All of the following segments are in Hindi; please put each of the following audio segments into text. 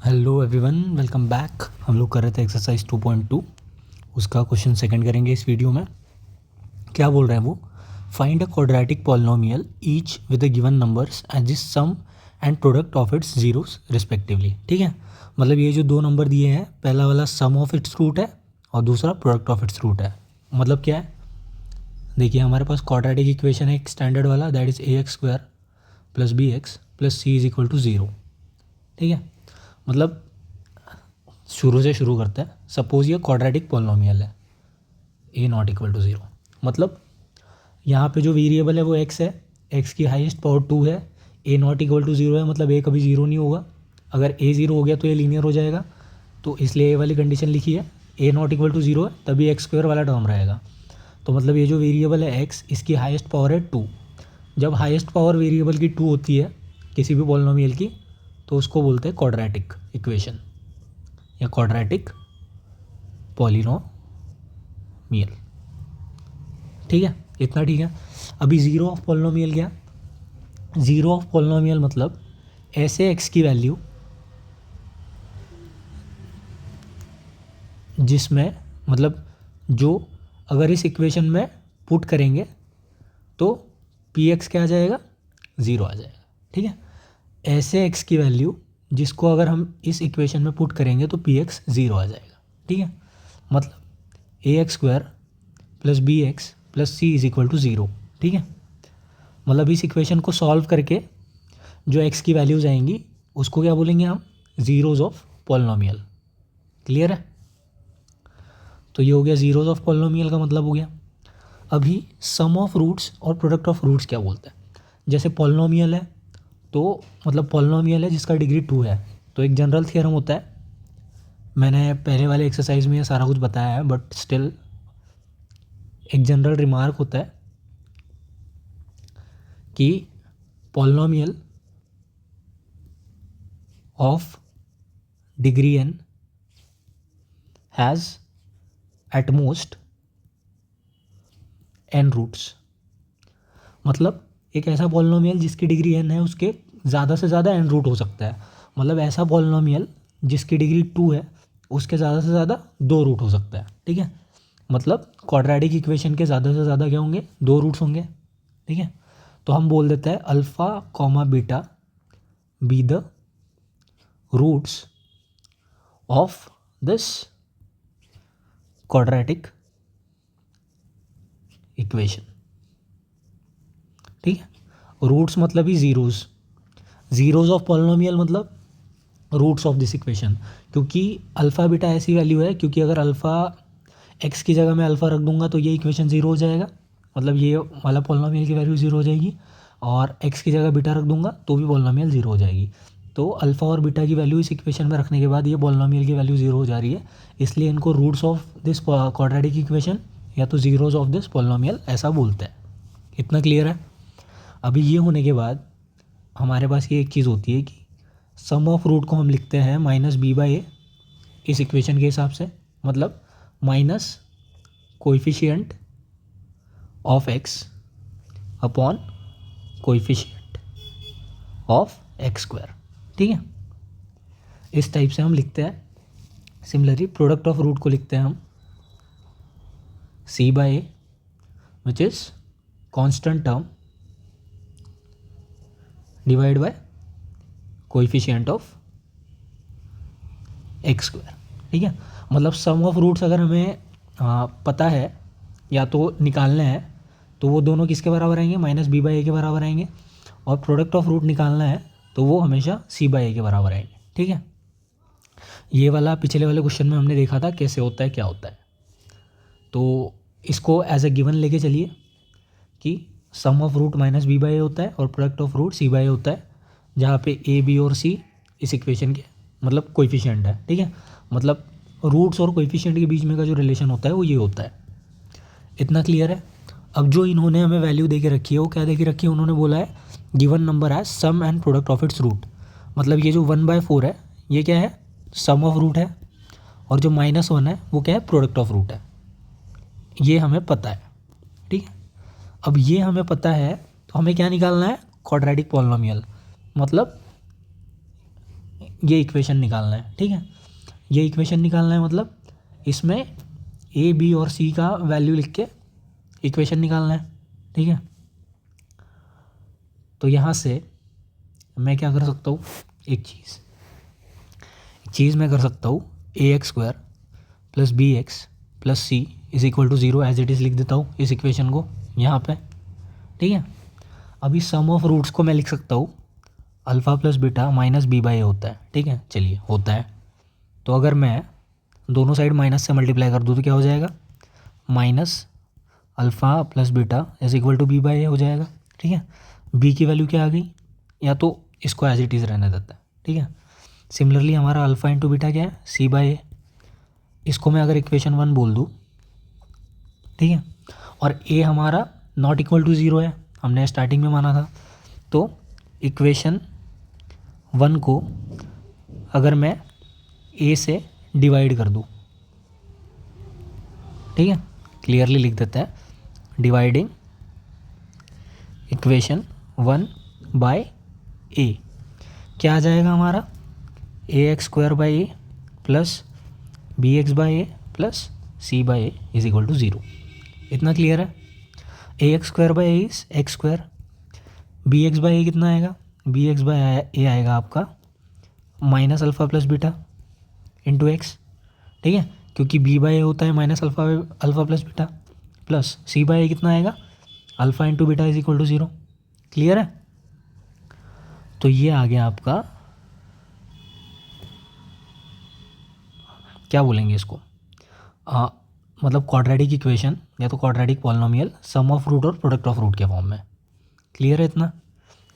Hello everyone, welcome back. हम लोग कर रहे थे एक्सरसाइज 2.2, उसका क्वेश्चन सेकंड करेंगे इस वीडियो में। क्या बोल रहे हैं वो? Find a quadratic polynomial each with the given numbers as is sum and product of its zeros respectively. ठीक है, मतलब ये जो दो नंबर दिए हैं, पहला वाला सम ऑफ इट्स रूट है और दूसरा प्रोडक्ट ऑफ इट्स रूट है। मतलब क्या है, देखिए हमारे पास क्वाड्रेटिक इक्वेशन है एक स्टैंडर्ड वाला, that is a x square plus B x plus C is equal to zero. ठीक है, मतलब शुरू से शुरू करते हैं। सपोज ये क्वाड्रेटिक पॉलिनोमियल है, ए नॉट इक्वल टू ज़ीरो। मतलब यहाँ पे जो वेरिएबल है वो एक्स है, एक्स की हाईएस्ट पावर 2 है, ए नॉट इक्वल टू ज़ीरो है, मतलब ए कभी ज़ीरो नहीं होगा। अगर ए ज़ीरो हो गया तो ये लीनियर हो जाएगा, तो इसलिए ए वाली कंडीशन लिखी है। ए नॉट इक्वल टू ज़ीरो है तभी एक्स स्क्वायर वाला टर्म रहेगा। तो मतलब ये जो वेरिएबल है एक्स, इसकी हाईएस्ट पावर है 2। जब हाईएस्ट पावर वेरिएबल की 2 होती है किसी भी पॉलिनोमियल की, तो उसको बोलते हैं क्वाड्रेटिक इक्वेशन या क्वाड्रेटिक पॉलिनोमियल। ठीक है, इतना ठीक है। अभी ज़ीरो ऑफ पॉलिनोमियल क्या? ज़ीरो ऑफ पॉलिनोमियल मतलब ऐसे एक्स की वैल्यू जिसमें, मतलब जो अगर इस इक्वेशन में पुट करेंगे तो पी एक्स क्या आ जाएगा? ज़ीरो आ जाएगा। ठीक है, ऐसे एक्स की वैल्यू जिसको अगर हम इस इक्वेशन में पुट करेंगे तो पी एक्स ज़ीरो आ जाएगा। ठीक है, मतलब A x square plus B x plus C is equal to zero. ठीक है, मतलब इस इक्वेशन को सॉल्व करके जो एक्स की वैल्यूज़ आएंगी उसको क्या बोलेंगे हम? Zeros of polynomial. क्लियर है? तो ये हो गया ज़ीरोज़ ऑफ पॉलिनोमियल का मतलब हो गया। अभी सम ऑफ रूट्स और प्रोडक्ट ऑफ रूट्स क्या बोलते हैं? जैसे पॉलिनोमियल है तो मतलब पॉलिनोमियल है जिसका डिग्री 2 है, तो एक जनरल थ्योरम होता है, मैंने पहले वाले एक्सरसाइज में ये सारा कुछ बताया है, बट स्टिल एक जनरल रिमार्क होता है कि polynomial of degree n has at most n roots. मतलब एक ऐसा पॉलिनोमियल जिसकी डिग्री n है उसके ज़्यादा से ज़्यादा n रूट हो सकता है। मतलब ऐसा पॉलिनोमियल जिसकी डिग्री 2 है उसके ज़्यादा से ज़्यादा 2 रूट हो सकता है। ठीक है, मतलब क्वाड्रेटिक इक्वेशन के ज़्यादा से ज़्यादा क्या होंगे? 2 रूट्स होंगे। ठीक है, तो हम बोल देते हैं alpha comma beta be the roots of this quadratic equation. ठीक है, रूट्स मतलब ही ज़ीरोज़, ज़ीरोज़ ऑफ पॉलिनोमियल मतलब रूट्स ऑफ दिस इक्वेशन। क्योंकि अल्फ़ा बीटा ऐसी वैल्यू है, क्योंकि अगर अल्फ़ा एक्स की जगह मैं अल्फ़ा रख दूंगा तो ये इक्वेशन ज़ीरो हो जाएगा, मतलब ये वाला पॉलिनोमियल की वैल्यू ज़ीरो हो जाएगी। और एक्स की जगह बीटा रख दूंगा तो भी पॉलिनोमियल ज़ीरो हो जाएगी। तो अल्फ़ा और बीटा की वैल्यू इस इक्वेशन में रखने के बाद ये पॉलिनोमियल की वैल्यू ज़ीरो हो जा रही है, इसलिए इनको roots of this quadratic equation या तो ज़ीरोज़ ऑफ दिस पॉलिनोमियल ऐसा बोलते हैं। इतना क्लियर है? अभी ये होने के बाद हमारे पास ये एक चीज़ होती है कि सम ऑफ रूट को हम लिखते हैं माइनस बी बाई ए इस इक्वेशन के हिसाब से, मतलब minus coefficient of x upon coefficient of X square. ठीक है, इस टाइप से हम लिखते हैं। सिमिलरली प्रोडक्ट ऑफ रूट को लिखते हैं हम C by A which is constant term divide by coefficient of X square. ठीक है, मतलब सम ऑफ रूट्स अगर हमें पता है या तो निकालने हैं तो वो दोनों किसके बराबर आएंगे? माइनस बी बाई ए के बराबर आएंगे। और प्रोडक्ट ऑफ रूट निकालना है तो वो हमेशा सी बाई ए के बराबर आएंगे। ठीक है, ये वाला पिछले वाले क्वेश्चन में हमने देखा था कैसे होता है, क्या होता है। तो इसको एज ए गिवन लेके चलिए कि sum of root minus B by A होता है और product of root C by A होता है, जहाँ पे ए बी और सी इस इक्वेशन के मतलब कोएफिशिएंट है। ठीक है, मतलब रूट्स और कोएफिशिएंट के बीच में का जो रिलेशन होता है वो ये होता है। इतना क्लियर है? अब जो इन्होंने हमें वैल्यू दे के रखी है वो क्या दे के रखी है? उन्होंने बोला है गिवन नंबर है sum and product of its root. मतलब ये जो 1/4 है ये क्या है? सम ऑफ रूट है, और जो -1 है वो क्या है? प्रोडक्ट ऑफ रूट है। ये हमें पता है। ठीक है, अब ये हमें पता है तो हमें क्या निकालना है? Quadratic polynomial. मतलब ये इक्वेशन निकालना है, ठीक है। ये इक्वेशन निकालना है मतलब इसमें ए बी और सी का वैल्यू लिख के इक्वेशन निकालना है, ठीक है। तो यहाँ से मैं क्या कर सकता हूँ, एक चीज़ मैं कर सकता हूँ, A x square plus B x plus C is equal to zero as it is लिख देता हूँ इस इक्वेशन को यहाँ पे, ठीक है। अभी सम ऑफ रूट्स को मैं लिख सकता हूँ alpha plus beta minus B by A होता है, ठीक है। चलिए होता है, तो अगर मैं दोनों साइड माइनस से मल्टीप्लाई कर दूँ तो क्या हो जाएगा, minus alpha plus beta is equal to B by A हो जाएगा, ठीक है। बी की वैल्यू क्या आ गई, या तो इसको एज इट इज़ रहने देता है, ठीक है। सिमिलरली हमारा अल्फ़ा इंटू बीटा क्या है, सी बाई ए, इसको मैं अगर इक्वेशन 1 बोल दूँ, ठीक है। और ए हमारा नॉट इक्वल टू ज़ीरो है, हमने स्टार्टिंग में माना था। तो इक्वेशन 1 को अगर मैं ए से डिवाइड कर दूँ, ठीक है, क्लियरली लिख देता है, डिवाइडिंग इक्वेशन 1 बाय ए, क्या आ जाएगा हमारा, A x square by A plus B X by A plus C by A is equal to zero. इतना क्लियर है। A x square by A is X square, B X by A कितना आएगा, बी एक्स बाई ए आएगा आपका minus alpha plus beta into X, ठीक है, क्योंकि बी बाई ए होता है minus alpha plus beta, plus C by A कितना आएगा, alpha into beta is equal to zero. Clear है। तो ये आ गया आपका, क्या बोलेंगे इसको, मतलब क्वाड्रेटिक इक्वेशन या तो quadratic polynomial sum of root और प्रोडक्ट ऑफ रूट के फॉर्म में। क्लियर है इतना।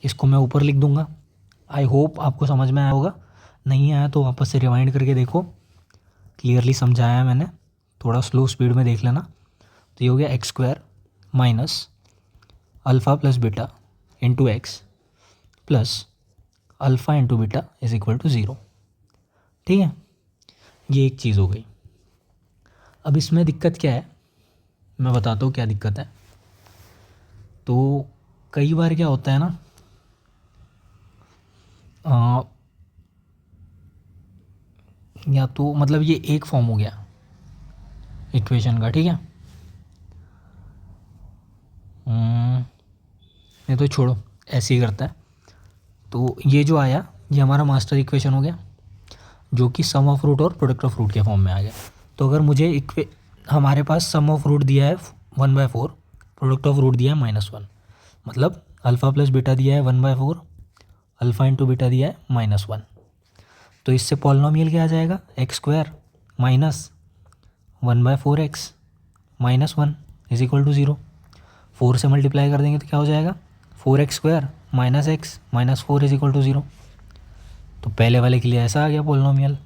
इसको मैं ऊपर लिख दूंगा। आई होप आपको समझ में आया होगा, नहीं आया तो वापस से रिवाइंड करके देखो, क्लियरली समझाया है मैंने, थोड़ा स्लो स्पीड में देख लेना। तो ये हो गया x square minus alpha plus beta into x plus alpha into beta is equal to zero, ठीक है। ये एक चीज़ हो गई। अब इसमें दिक्कत क्या है, मैं बताता हूँ क्या दिक्कत है। तो कई बार क्या होता है ना, या तो मतलब ये एक फॉर्म हो गया इक्वेशन का, ठीक है। ये तो छोड़ो, ऐसे ही करता है। तो ये जो आया ये हमारा मास्टर इक्वेशन हो गया, जो कि सम ऑफ रूट और प्रोडक्ट ऑफ रूट के फॉर्म में आ गया। तो अगर मुझे हमारे पास सम ऑफ रूट दिया है 1/4, प्रोडक्ट ऑफ रूट दिया है -1, मतलब अल्फ़ा प्लस बीटा दिया है 1/4, अल्फ़ा इंटू बीटा दिया है -1। तो इससे पॉलिनोमियल क्या आ जाएगा, x square minus 1/4x minus 1 is equal to zero. 4 से मल्टीप्लाई कर देंगे तो क्या हो जाएगा, 4x square minus x minus 4 is equal to zero. तो पहले वाले के लिए ऐसा आ गया पॉलिनोमियल।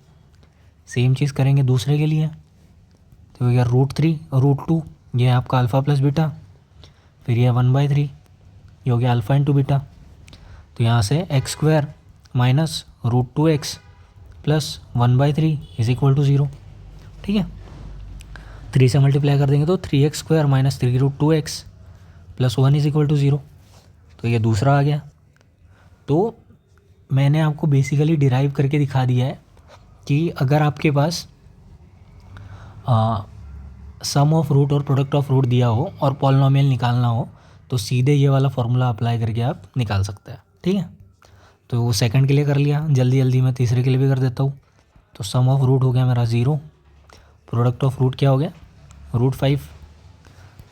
सेम चीज़ करेंगे दूसरे के लिए, तो हो गया √3 √2, ये है आपका अल्फ़ा प्लस बीटा, फिर यह 1/3, ये हो गया अल्फ़ा इंटू बीटा। तो यहाँ से x square minus √2x plus 1/3 is equal to zero, ठीक है। 3 से मल्टीप्लाई कर देंगे तो 3x square minus 3√2x plus 1 is equal to zero. तो ये दूसरा आ गया। तो मैंने आपको बेसिकली डिराइव करके दिखा दिया है कि अगर आपके पास सम ऑफ रूट और प्रोडक्ट ऑफ रूट दिया हो और पॉलिनोमियल निकालना हो तो सीधे ये वाला फॉर्मूला अप्लाई करके आप निकाल सकते हैं, ठीक है। तो वो सेकंड के लिए कर लिया, जल्दी जल्दी मैं तीसरे के लिए भी कर देता हूँ। तो सम ऑफ रूट हो गया मेरा 0, प्रोडक्ट ऑफ रूट क्या हो गया, √5।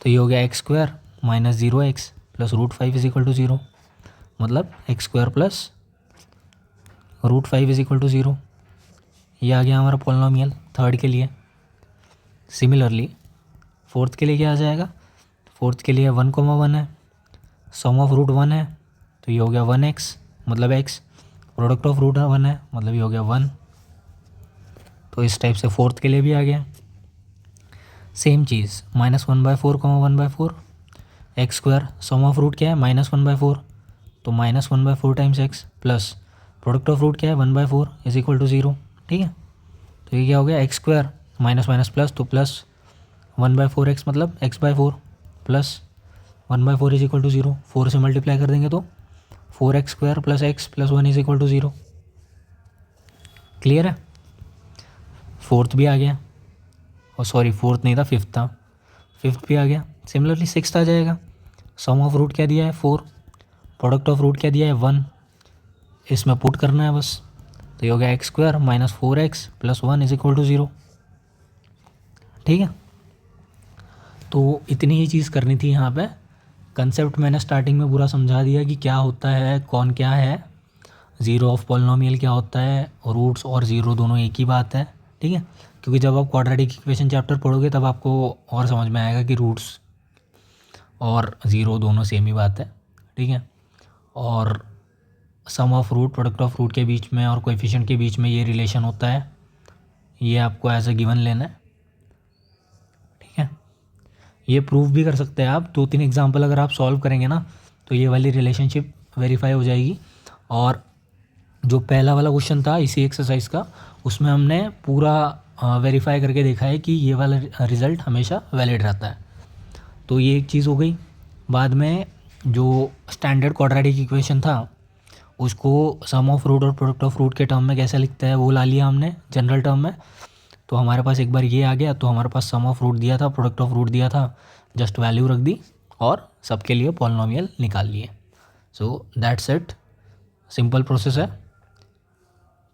तो ये हो गया x square minus 0x plus √5 is equal to zero, मतलब X square plus √5 is equal to zero. ये आ गया हमारा पॉलिनोमियल थर्ड के लिए। सिमिलरली फोर्थ के लिए क्या आ जाएगा, फोर्थ के लिए 1,1 है, सम ऑफ रूट 1 है, तो ये हो गया 1x मतलब x, प्रोडक्ट ऑफ रूट 1 है मतलब ये हो गया 1। तो इस टाइप से फोर्थ के लिए भी आ गया। सेम चीज़ -1/4 1/4, x square sum of root क्या है -1/4, तो -1/4 times x plus product of root क्या है 1/4 इज इक्वल टू ज़ीरो, ठीक है। तो ये क्या हो गया, x square minus minus plus, तो प्लस 1/4x मतलब x/4 plus 1/4 is equal to zero. 4 से मल्टीप्लाई कर देंगे तो 4x square plus x plus 1 is equal to zero. Clear है। फोर्थ भी आ गया, और सॉरी फोर्थ नहीं था, फिफ्थ था, फिफ्थ भी आ गया। सिमिलरली सिक्स्थ आ जाएगा। सम ऑफ रूट क्या दिया है 4, प्रोडक्ट ऑफ रूट क्या दिया है 1, इसमें पुट करना है बस। तो ये हो गया x square minus 4x plus 1 is equal to 0। ठीक है, तो इतनी ही चीज़ करनी थी यहाँ पे। कंसेप्ट मैंने स्टार्टिंग में पूरा समझा दिया कि क्या होता है, कौन क्या है, ज़ीरो ऑफ पॉलिनोमियल क्या होता है, रूट्स और ज़ीरो दोनों एक ही बात है। ठीक है, क्योंकि जब आप क्वाड्रेटिक इक्वेशन चैप्टर पढ़ोगे तब आपको और समझ में आएगा कि रूट्स और ज़ीरो दोनों सेम ही बात है। ठीक है, और sum of root, product of root के बीच में और कोएफिशिएंट के बीच में ये रिलेशन होता है, ये आपको एज अ गिवन लेना है। ठीक है, ये प्रूव भी कर सकते हैं आप। 2-3 एग्जांपल अगर आप सॉल्व करेंगे ना तो ये वाली रिलेशनशिप वेरीफाई हो जाएगी। और जो पहला वाला क्वेश्चन था इसी एक्सरसाइज का, उसमें हमने पूरा वेरीफाई करके देखा है कि ये वाला रिज़ल्ट हमेशा वैलिड रहता है। तो ये एक चीज़ हो गई। बाद में जो स्टैंडर्ड क्वाड्रेटिक इक्वेशन था उसको सम ऑफ रूट और प्रोडक्ट ऑफ रूट के टर्म में कैसे लिखता है वो ला लिया हमने जनरल टर्म में। तो हमारे पास एक बार ये आ गया, तो हमारे पास सम ऑफ रूट दिया था, प्रोडक्ट ऑफ रूट दिया था, जस्ट वैल्यू रख दी और सबके लिए पॉलिनोमियल निकाल लिए। So that's it, simple process है।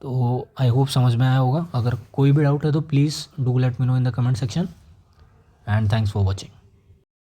तो आई होप समझ में आया होगा। अगर कोई भी डाउट है तो please do let me know in the comment section, and thanks for watching.